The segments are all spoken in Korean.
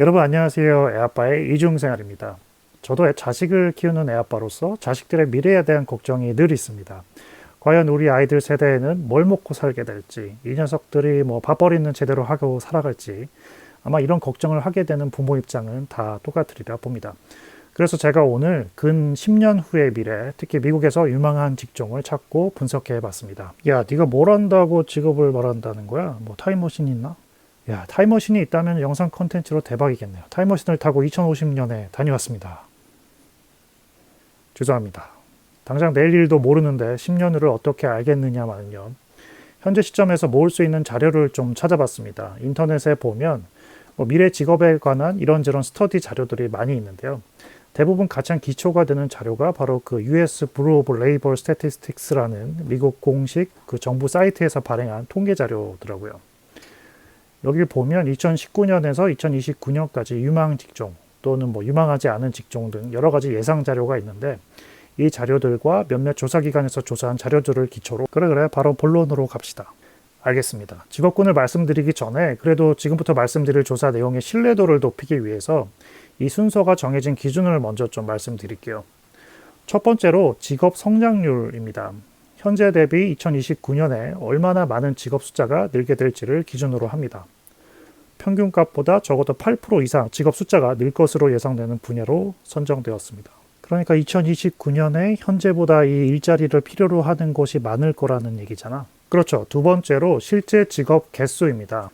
여러분 안녕하세요. 애아빠의 이중생활입니다. 저도 자식을 키우는 애아빠로서 자식들의 미래에 대한 걱정이 늘 있습니다. 과연 우리 아이들 세대에는 뭘 먹고 살게 될지, 이 녀석들이 밥벌이는 제대로 하고 살아갈지, 아마 이런 걱정을 하게 되는 부모 입장은 다 똑같으리라 봅니다. 그래서 제가 오늘 근 10년 후의 미래, 특히 미국에서 유망한 직종을 찾고 분석해 봤습니다. 야, 네가 뭘 한다고 직업을 말한다는 거야? 타임머신 있나? 야, 타임머신이 있다면 영상 콘텐츠로 대박이겠네요. 타임머신을 타고 2050년에 다녀왔습니다. 죄송합니다. 당장 내일 일도 모르는데 10년 후를 어떻게 알겠느냐마는요. 현재 시점에서 모을 수 있는 자료를 좀 찾아봤습니다. 인터넷에 보면 미래 직업에 관한 이런저런 스터디 자료들이 많이 있는데요. 대부분 가장 기초가 되는 자료가 바로 그 US Bureau of Labor Statistics라는 미국 공식 그 정부 사이트에서 발행한 통계 자료더라고요. 여기 보면 2019년에서 2029년까지 유망 직종 또는 유망하지 않은 직종 등 여러 가지 예상 자료가 있는데 이 자료들과 몇몇 조사기관에서 조사한 자료들을 기초로 그래 바로 본론으로 갑시다. 알겠습니다. 직업군을 말씀드리기 전에 그래도 지금부터 말씀드릴 조사 내용의 신뢰도를 높이기 위해서 이 순서가 정해진 기준을 먼저 좀 말씀드릴게요. 첫 번째로 직업 성장률입니다. 현재 대비 2029년에 얼마나 많은 직업 숫자가 늘게 될지를 기준으로 합니다. 평균값보다 적어도 8% 이상 직업 숫자가 늘 것으로 예상되는 분야로 선정되었습니다. 그러니까 2029년에 현재보다 이 일자리를 필요로 하는 곳이 많을 거라는 얘기잖아. 그렇죠. 두 번째로 실제 직업 개수입니다.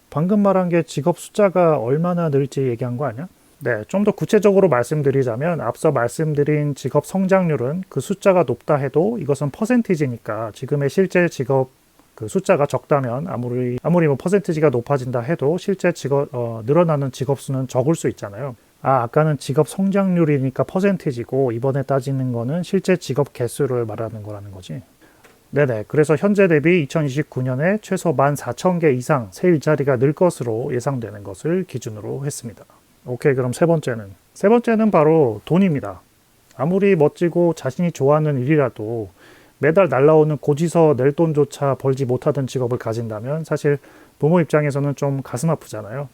방금 말한 게 직업 숫자가 얼마나 늘지 얘기한 거 아니야? 네, 좀 더 구체적으로 말씀드리자면 앞서 말씀드린 직업 성장률은 그 숫자가 높다 해도 이것은 퍼센티지니까 지금의 실제 직업 그 숫자가 적다면 아무리 퍼센티지가 높아진다 해도 실제 늘어나는 직업 수는 적을 수 있잖아요. 아까는 직업 성장률이니까 퍼센티지고 이번에 따지는 거는 실제 직업 개수를 말하는 거라는 거지. 네네. 그래서 현재 대비 2029년에 최소 14,000개 이상 새 일자리가 늘 것으로 예상되는 것을 기준으로 했습니다. 오케이, 그럼 세 번째는 바로 돈입니다. 아무리 멋지고 자신이 좋아하는 일이라도 매달 날라오는 고지서 낼 돈조차 벌지 못하던 직업을 가진다면 사실 부모 입장에서는 좀 가슴 아프잖아요.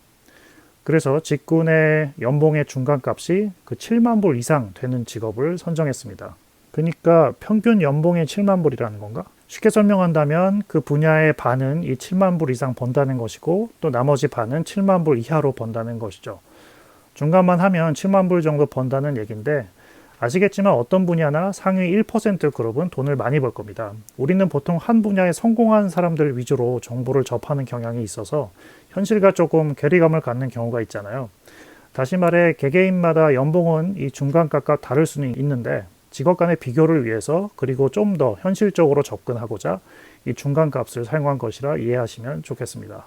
그래서 직군의 연봉의 중간값이 그 7만 불 이상 되는 직업을 선정했습니다. 그러니까 평균 연봉의 7만 불이라는 건가? 쉽게 설명한다면 그 분야의 반은 이 7만 불 이상 번다는 것이고 또 나머지 반은 7만 불 이하로 번다는 것이죠. 중간만 하면 7만 불 정도 번다는 얘기인데 아시겠지만 어떤 분야나 상위 1% 그룹은 돈을 많이 벌 겁니다. 우리는 보통 한 분야에 성공한 사람들 위주로 정보를 접하는 경향이 있어서 현실과 조금 괴리감을 갖는 경우가 있잖아요. 다시 말해 개개인마다 연봉은 이 중간값과 다를 수는 있는데 직업 간의 비교를 위해서 그리고 좀 더 현실적으로 접근하고자 이 중간값을 사용한 것이라 이해하시면 좋겠습니다.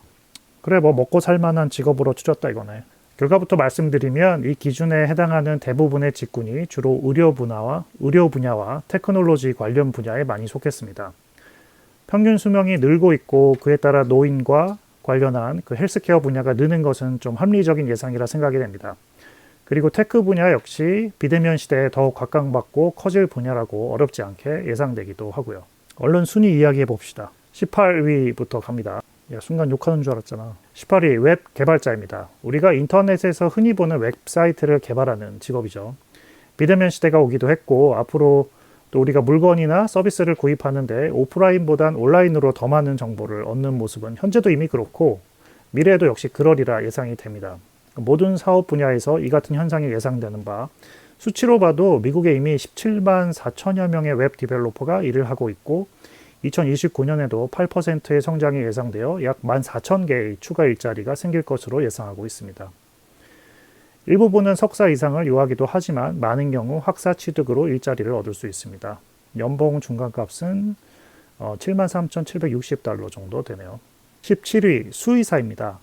그래 먹고 살만한 직업으로 추렸다 이거네. 결과부터 말씀드리면 이 기준에 해당하는 대부분의 직군이 주로 의료 분야와 테크놀로지 관련 분야에 많이 속했습니다. 평균 수명이 늘고 있고 그에 따라 노인과 관련한 그 헬스케어 분야가 느는 것은 좀 합리적인 예상이라 생각이 됩니다. 그리고 테크 분야 역시 비대면 시대에 더욱 각광받고 커질 분야라고 어렵지 않게 예상되기도 하고요. 얼른 순위 이야기해 봅시다. 18위부터 갑니다. 야, 순간 욕하는 줄 알았잖아. 18위 웹 개발자입니다. 우리가 인터넷에서 흔히 보는 웹사이트를 개발하는 직업이죠. 비대면 시대가 오기도 했고 앞으로 또 우리가 물건이나 서비스를 구입하는데 오프라인보단 온라인으로 더 많은 정보를 얻는 모습은 현재도 이미 그렇고 미래에도 역시 그러리라 예상이 됩니다. 모든 사업 분야에서 이 같은 현상이 예상되는 바 수치로 봐도 미국에 이미 17만 4천여 명의 웹 디벨로퍼가 일을 하고 있고 2029년에도 8%의 성장이 예상되어 약 14,000개의 추가 일자리가 생길 것으로 예상하고 있습니다. 일부분은 석사 이상을 요하기도 하지만 많은 경우 학사 취득으로 일자리를 얻을 수 있습니다. 연봉 중간값은 73,760달러 정도 되네요. 17위 수의사입니다.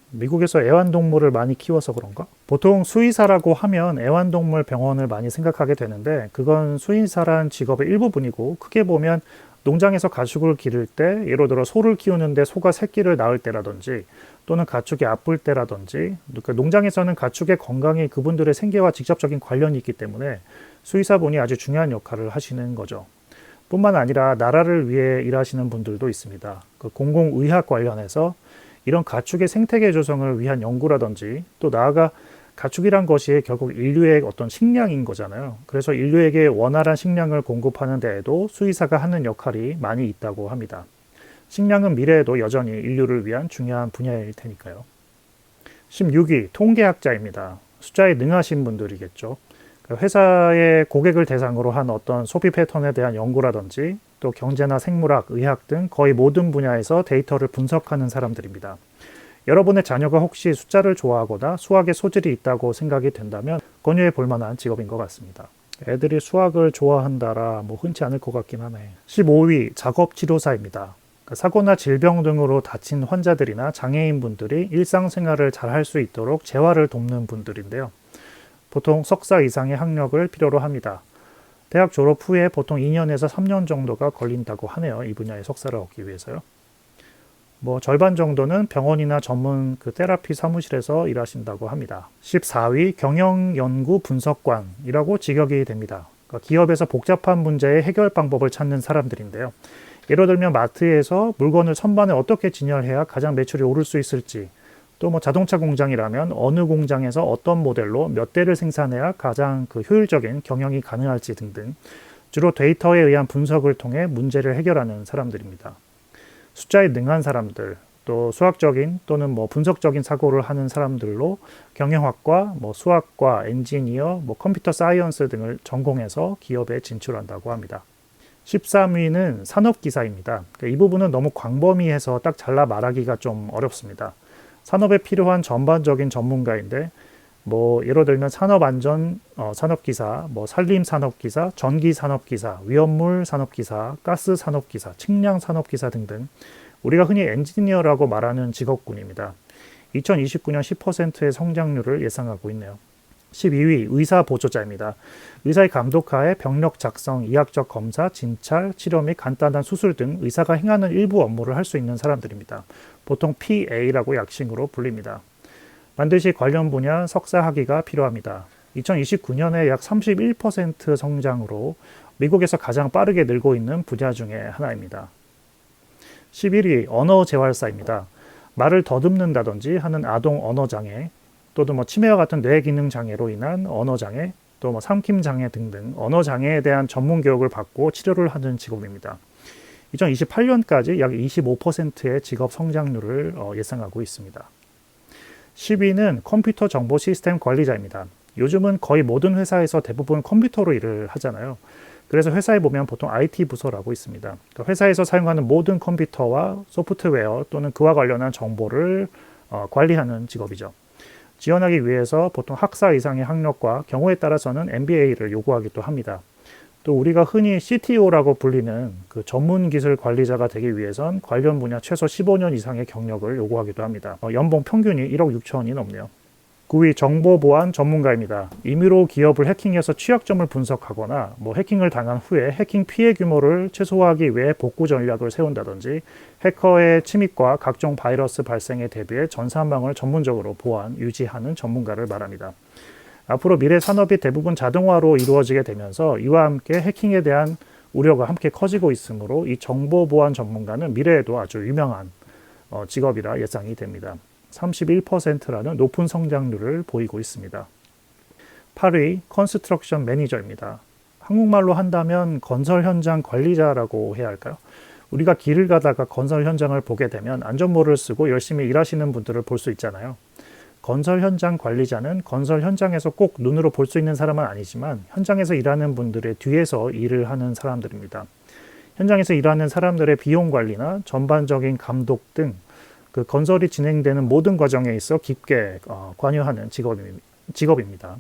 미국에서 애완동물을 많이 키워서 그런가? 보통 수의사라고 하면 애완동물 병원을 많이 생각하게 되는데 그건 수의사란 직업의 일부분이고 크게 보면 농장에서 가축을 기를 때 예를 들어 소를 키우는데 소가 새끼를 낳을 때라든지 또는 가축이 아플 때라든지 그러니까 농장에서는 가축의 건강이 그분들의 생계와 직접적인 관련이 있기 때문에 수의사분이 아주 중요한 역할을 하시는 거죠. 뿐만 아니라 나라를 위해 일하시는 분들도 있습니다. 그 공공의학 관련해서 이런 가축의 생태계 조성을 위한 연구라든지 또 나아가 가축이란 것이 결국 인류의 어떤 식량인 거잖아요. 그래서 인류에게 원활한 식량을 공급하는 데에도 수의사가 하는 역할이 많이 있다고 합니다. 식량은 미래에도 여전히 인류를 위한 중요한 분야일 테니까요. 16위, 통계학자입니다. 숫자에 능하신 분들이겠죠. 회사의 고객을 대상으로 한 어떤 소비 패턴에 대한 연구라든지 또 경제나 생물학, 의학 등 거의 모든 분야에서 데이터를 분석하는 사람들입니다. 여러분의 자녀가 혹시 숫자를 좋아하거나 수학에 소질이 있다고 생각이 된다면 권유해 볼 만한 직업인 것 같습니다. 애들이 수학을 좋아한다라 흔치 않을 것 같긴 하네. 15위, 작업치료사입니다. 사고나 질병 등으로 다친 환자들이나 장애인분들이 일상생활을 잘 할 수 있도록 재활을 돕는 분들인데요. 보통 석사 이상의 학력을 필요로 합니다. 대학 졸업 후에 보통 2년에서 3년 정도가 걸린다고 하네요. 이 분야의 석사를 얻기 위해서요. 절반 정도는 병원이나 전문 테라피 사무실에서 일하신다고 합니다. 14위, 경영연구분석관이라고 직역이 됩니다. 기업에서 복잡한 문제의 해결 방법을 찾는 사람들인데요. 예를 들면 마트에서 물건을 선반에 어떻게 진열해야 가장 매출이 오를 수 있을지, 또 자동차 공장이라면 어느 공장에서 어떤 모델로 몇 대를 생산해야 가장 효율적인 경영이 가능할지 등등 주로 데이터에 의한 분석을 통해 문제를 해결하는 사람들입니다. 숫자에 능한 사람들, 또 수학적인 또는 분석적인 사고를 하는 사람들로 경영학과, 수학과, 엔지니어, 컴퓨터 사이언스 등을 전공해서 기업에 진출한다고 합니다. 13위는 산업기사입니다. 이 부분은 너무 광범위해서 딱 잘라 말하기가 좀 어렵습니다. 산업에 필요한 전반적인 전문가인데 예를 들면 산업안전 산업기사, 산림산업기사, 전기산업기사, 위험물 산업기사, 가스 산업기사, 측량 산업기사 등등 우리가 흔히 엔지니어라고 말하는 직업군입니다. 2029년 10%의 성장률을 예상하고 있네요. 12위, 의사보조자입니다. 의사의 감독하에 병력 작성, 의학적 검사, 진찰, 치료 및 간단한 수술 등 의사가 행하는 일부 업무를 할 수 있는 사람들입니다. 보통 PA라고 약칭으로 불립니다. 반드시 관련 분야 석사 학위가 필요합니다. 2029년에 약 31% 성장으로 미국에서 가장 빠르게 늘고 있는 분야 중에 하나입니다. 11위, 언어재활사입니다. 말을 더듬는다든지 하는 아동 언어장애, 또는 치매와 같은 뇌기능 장애로 인한 언어장애, 또 삼킴 장애 등등 언어장애에 대한 전문 교육을 받고 치료를 하는 직업입니다. 2028년까지 약 25%의 직업 성장률을 예상하고 있습니다. 10위는 컴퓨터 정보 시스템 관리자입니다. 요즘은 거의 모든 회사에서 대부분 컴퓨터로 일을 하잖아요. 그래서 회사에 보면 보통 IT 부서라고 있습니다. 회사에서 사용하는 모든 컴퓨터와 소프트웨어 또는 그와 관련한 정보를 관리하는 직업이죠. 지원하기 위해서 보통 학사 이상의 학력과 경우에 따라서는 MBA를 요구하기도 합니다. 또 우리가 흔히 CTO라고 불리는 전문 기술 관리자가 되기 위해선 관련 분야 최소 15년 이상의 경력을 요구하기도 합니다. 연봉 평균이 1억 6천이 넘네요. 9위, 정보보안 전문가입니다. 임의로 기업을 해킹해서 취약점을 분석하거나 해킹을 당한 후에 해킹 피해 규모를 최소화하기 위해 복구 전략을 세운다든지 해커의 침입과 각종 바이러스 발생에 대비해 전산망을 전문적으로 보안, 유지하는 전문가를 말합니다. 앞으로 미래 산업이 대부분 자동화로 이루어지게 되면서 이와 함께 해킹에 대한 우려가 함께 커지고 있으므로 이 정보보안 전문가는 미래에도 아주 유명한 직업이라 예상이 됩니다. 31%라는 높은 성장률을 보이고 있습니다. 8위, 컨스트럭션 매니저입니다. 한국말로 한다면 건설 현장 관리자라고 해야 할까요? 우리가 길을 가다가 건설 현장을 보게 되면 안전모를 쓰고 열심히 일하시는 분들을 볼 수 있잖아요. 건설 현장 관리자는 건설 현장에서 꼭 눈으로 볼 수 있는 사람은 아니지만 현장에서 일하는 분들의 뒤에서 일을 하는 사람들입니다. 현장에서 일하는 사람들의 비용 관리나 전반적인 감독 등 건설이 진행되는 모든 과정에 있어 깊게 관여하는 직업입니다.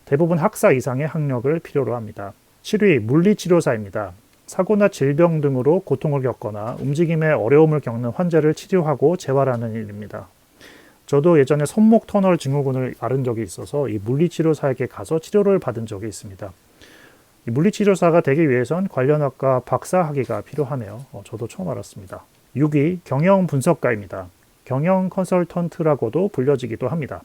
대부분 학사 이상의 학력을 필요로 합니다. 7위, 물리치료사입니다. 사고나 질병 등으로 고통을 겪거나 움직임에 어려움을 겪는 환자를 치료하고 재활하는 일입니다. 저도 예전에 손목 터널 증후군을 앓은 적이 있어서 이 물리치료사에게 가서 치료를 받은 적이 있습니다. 이 물리치료사가 되기 위해선 관련 학과 박사 학위가 필요하네요. 저도 처음 알았습니다. 6위, 경영 분석가입니다. 경영 컨설턴트라고도 불려지기도 합니다.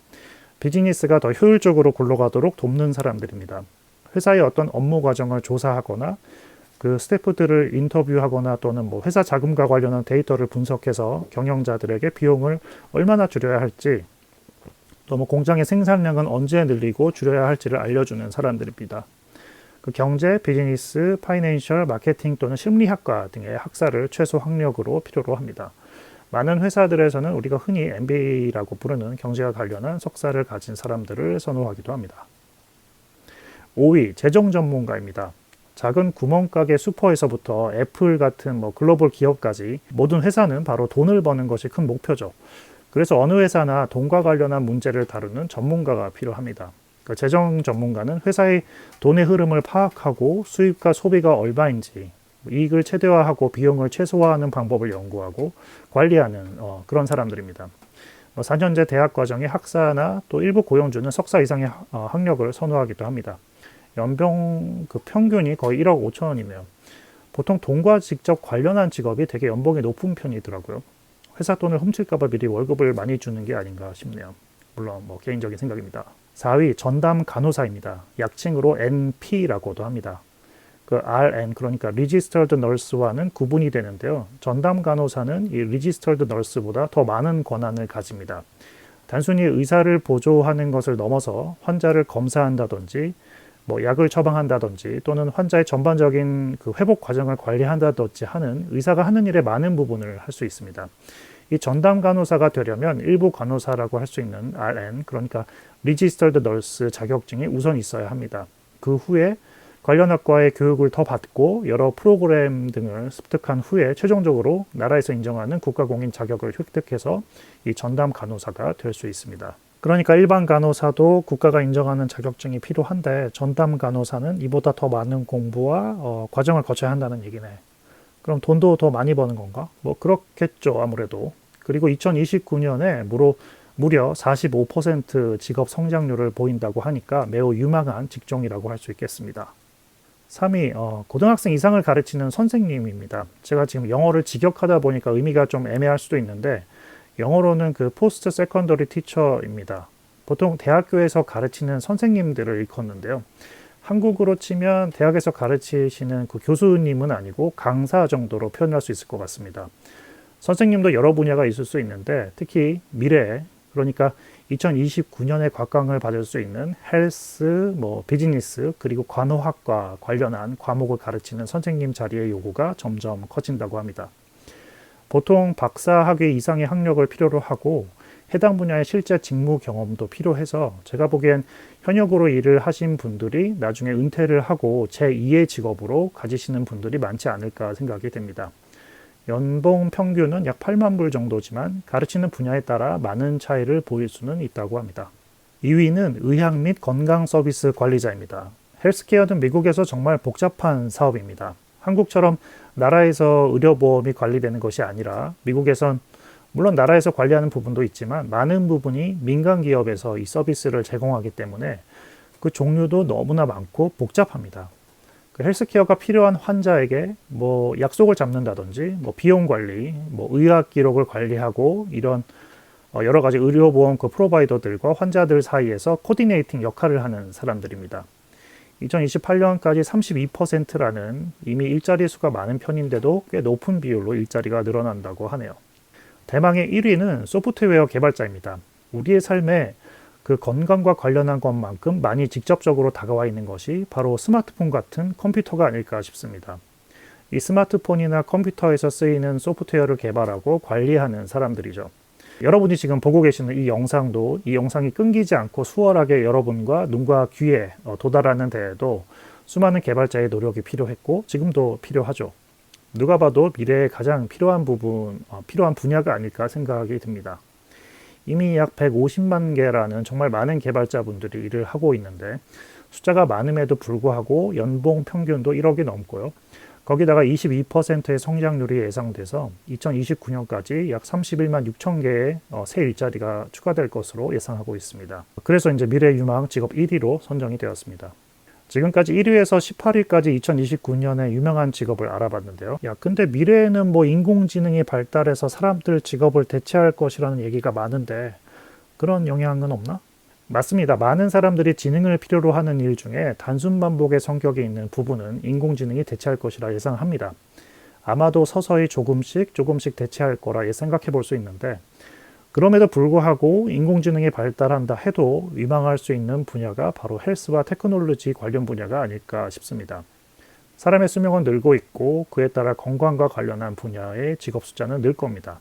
비즈니스가 더 효율적으로 굴러가도록 돕는 사람들입니다. 회사의 어떤 업무 과정을 조사하거나 그 스태프들을 인터뷰하거나 또는 뭐 회사 자금과 관련한 데이터를 분석해서 경영자들에게 비용을 얼마나 줄여야 할지, 또 뭐 공장의 생산량은 언제 늘리고 줄여야 할지를 알려주는 사람들입니다. 그 경제, 비즈니스, 파이낸셜, 마케팅 또는 심리학과 등의 학사를 최소 학력으로 필요로 합니다. 많은 회사들에서는 우리가 흔히 MBA라고 부르는 경제와 관련한 석사를 가진 사람들을 선호하기도 합니다. 5위, 재정 전문가입니다. 작은 구멍가게 슈퍼에서부터 애플 같은 뭐 글로벌 기업까지 모든 회사는 바로 돈을 버는 것이 큰 목표죠. 그래서 어느 회사나 돈과 관련한 문제를 다루는 전문가가 필요합니다. 그러니까 재정 전문가는 회사의 돈의 흐름을 파악하고 수입과 소비가 얼마인지, 이익을 최대화하고 비용을 최소화하는 방법을 연구하고 관리하는 그런 사람들입니다. 4년제 대학 과정의 학사나 또 일부 고용주는 석사 이상의 학력을 선호하기도 합니다. 연봉 그 평균이 거의 1억 5천원이네요. 보통 돈과 직접 관련한 직업이 되게 연봉이 높은 편이더라고요. 회사 돈을 훔칠까봐 미리 월급을 많이 주는 게 아닌가 싶네요. 물론 뭐 개인적인 생각입니다. 4위, 전담 간호사입니다. 약칭으로 NP라고도 합니다. 그 RN, 그러니까 Registered Nurse와는 구분이 되는데요. 전담 간호사는 이 Registered Nurse보다 더 많은 권한을 가집니다. 단순히 의사를 보조하는 것을 넘어서 환자를 검사한다든지, 뭐 약을 처방한다든지, 또는 환자의 전반적인 그 회복 과정을 관리한다든지 하는 의사가 하는 일의 많은 부분을 할 수 있습니다. 이 전담 간호사가 되려면 일부 간호사라고 할 수 있는 RN, 그러니까 Registered Nurse 자격증이 우선 있어야 합니다. 그 후에 관련 학과의 교육을 더 받고 여러 프로그램 등을 습득한 후에 최종적으로 나라에서 인정하는 국가공인 자격을 획득해서 이 전담 간호사가 될 수 있습니다. 그러니까 일반 간호사도 국가가 인정하는 자격증이 필요한데 전담 간호사는 이보다 더 많은 공부와 과정을 거쳐야 한다는 얘기네. 그럼 돈도 더 많이 버는 건가? 뭐 그렇겠죠, 아무래도. 그리고 2029년에 무려 45% 직업 성장률을 보인다고 하니까 매우 유망한 직종이라고 할 수 있겠습니다. 3위, 고등학생 이상을 가르치는 선생님입니다. 제가 지금 영어를 직역하다 보니까 의미가 좀 애매할 수도 있는데 영어로는 그 포스트 세컨더리 티처입니다. 보통 대학교에서 가르치는 선생님들을 일컫는데요. 한국으로 치면 대학에서 가르치시는 그 교수님은 아니고 강사 정도로 표현할 수 있을 것 같습니다. 선생님도 여러 분야가 있을 수 있는데 특히 미래에, 그러니까 2029년에 곽강을 받을 수 있는 헬스, 비즈니스, 그리고 간호학과 관련한 과목을 가르치는 선생님 자리의 요구가 점점 커진다고 합니다. 보통 박사 학위 이상의 학력을 필요로 하고 해당 분야의 실제 직무 경험도 필요해서 제가 보기엔 현역으로 일을 하신 분들이 나중에 은퇴를 하고 제2의 직업으로 가지시는 분들이 많지 않을까 생각이 됩니다. 연봉 평균은 약 8만 불 정도지만 가르치는 분야에 따라 많은 차이를 보일 수는 있다고 합니다. 2위는 의학 및 건강 서비스 관리자입니다. 헬스케어는 미국에서 정말 복잡한 사업입니다. 한국처럼 나라에서 의료보험이 관리되는 것이 아니라 미국에선 물론 나라에서 관리하는 부분도 있지만 많은 부분이 민간 기업에서 이 서비스를 제공하기 때문에 그 종류도 너무나 많고 복잡합니다. 그 헬스케어가 필요한 환자에게 약속을 잡는다든지 비용 관리, 의학 기록을 관리하고 이런 여러 가지 의료보험 그 프로바이더들과 환자들 사이에서 코디네이팅 역할을 하는 사람들입니다. 2028년까지 32%라는 이미 일자리 수가 많은 편인데도 꽤 높은 비율로 일자리가 늘어난다고 하네요. 대망의 1위는 소프트웨어 개발자입니다. 우리의 삶에 그 건강과 관련한 것만큼 많이 직접적으로 다가와 있는 것이 바로 스마트폰 같은 컴퓨터가 아닐까 싶습니다. 이 스마트폰이나 컴퓨터에서 쓰이는 소프트웨어를 개발하고 관리하는 사람들이죠. 여러분이 지금 보고 계시는 이 영상도 이 영상이 끊기지 않고 수월하게 여러분과 눈과 귀에 도달하는 데에도 수많은 개발자의 노력이 필요했고 지금도 필요하죠. 누가 봐도 미래에 가장 필요한 분야가 아닐까 생각이 듭니다. 이미 약 150만 개라는 정말 많은 개발자분들이 일을 하고 있는데 숫자가 많음에도 불구하고 연봉 평균도 1억이 넘고요. 거기다가 22%의 성장률이 예상돼서 2029년까지 약 31만 6천 개의 새 일자리가 추가될 것으로 예상하고 있습니다. 그래서 이제 미래 유망 직업 1위로 선정이 되었습니다. 지금까지 1위에서 18위까지 2029년에 유명한 직업을 알아봤는데요. 근데 미래에는 인공지능이 발달해서 사람들 직업을 대체할 것이라는 얘기가 많은데 그런 영향은 없나? 맞습니다. 많은 사람들이 지능을 필요로 하는 일 중에 단순 반복의 성격이 있는 부분은 인공지능이 대체할 것이라 예상합니다. 아마도 서서히 조금씩 대체할 거라 생각해 볼 수 있는데, 그럼에도 불구하고 인공지능이 발달한다 해도 위망할 수 있는 분야가 바로 헬스와 테크놀로지 관련 분야가 아닐까 싶습니다. 사람의 수명은 늘고 있고 그에 따라 건강과 관련한 분야의 직업 숫자는 늘 겁니다.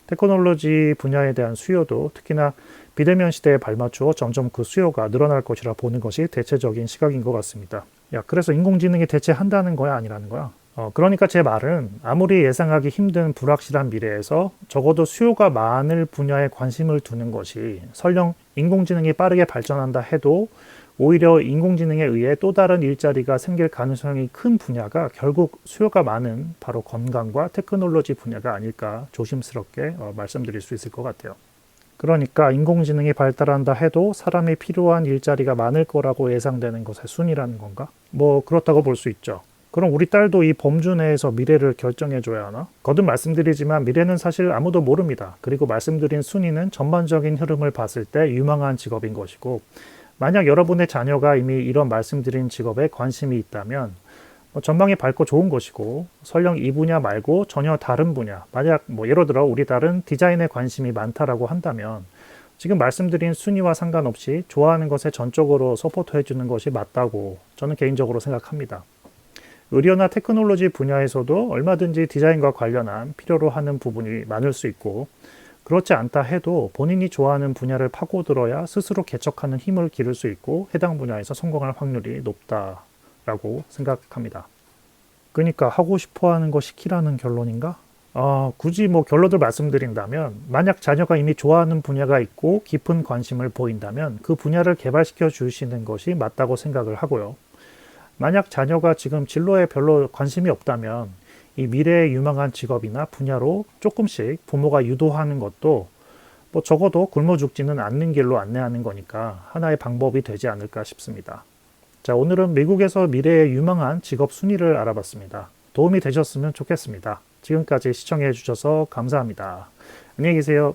테크놀로지 분야에 대한 수요도 특히나 비대면 시대에 발맞추어 점점 그 수요가 늘어날 것이라 보는 것이 대체적인 시각인 것 같습니다. 야, 그래서 인공지능이 대체한다는 거야, 아니라는 거야? 그러니까 제 말은 아무리 예상하기 힘든 불확실한 미래에서 적어도 수요가 많을 분야에 관심을 두는 것이 설령 인공지능이 빠르게 발전한다 해도 오히려 인공지능에 의해 또 다른 일자리가 생길 가능성이 큰 분야가 결국 수요가 많은 바로 건강과 테크놀로지 분야가 아닐까 조심스럽게 말씀드릴 수 있을 것 같아요. 그러니까 인공지능이 발달한다 해도 사람이 필요한 일자리가 많을 거라고 예상되는 것의 순이라는 건가? 뭐 그렇다고 볼 수 있죠. 그럼 우리 딸도 이 범주 내에서 미래를 결정해 줘야 하나? 거듭 말씀드리지만 미래는 사실 아무도 모릅니다. 그리고 말씀드린 순위는 전반적인 흐름을 봤을 때 유망한 직업인 것이고, 만약 여러분의 자녀가 이미 이런 말씀드린 직업에 관심이 있다면 전망이 밝고 좋은 것이고, 설령 이 분야 말고 전혀 다른 분야, 만약 예를 들어 우리 딸은 디자인에 관심이 많다라고 한다면 지금 말씀드린 순위와 상관없이 좋아하는 것에 전적으로 서포트해 주는 것이 맞다고 저는 개인적으로 생각합니다. 의료나 테크놀로지 분야에서도 얼마든지 디자인과 관련한 필요로 하는 부분이 많을 수 있고, 그렇지 않다 해도 본인이 좋아하는 분야를 파고들어야 스스로 개척하는 힘을 기를 수 있고 해당 분야에서 성공할 확률이 높다라고 생각합니다. 그러니까 하고 싶어 하는 거 시키라는 결론인가? 굳이 결론을 말씀드린다면, 만약 자녀가 이미 좋아하는 분야가 있고 깊은 관심을 보인다면 그 분야를 개발시켜 주시는 것이 맞다고 생각을 하고요. 만약 자녀가 지금 진로에 별로 관심이 없다면 이 미래에 유망한 직업이나 분야로 조금씩 부모가 유도하는 것도 적어도 굶어 죽지는 않는 길로 안내하는 거니까 하나의 방법이 되지 않을까 싶습니다. 자, 오늘은 미국에서 미래에 유망한 직업 순위를 알아봤습니다. 도움이 되셨으면 좋겠습니다. 지금까지 시청해 주셔서 감사합니다. 안녕히 계세요.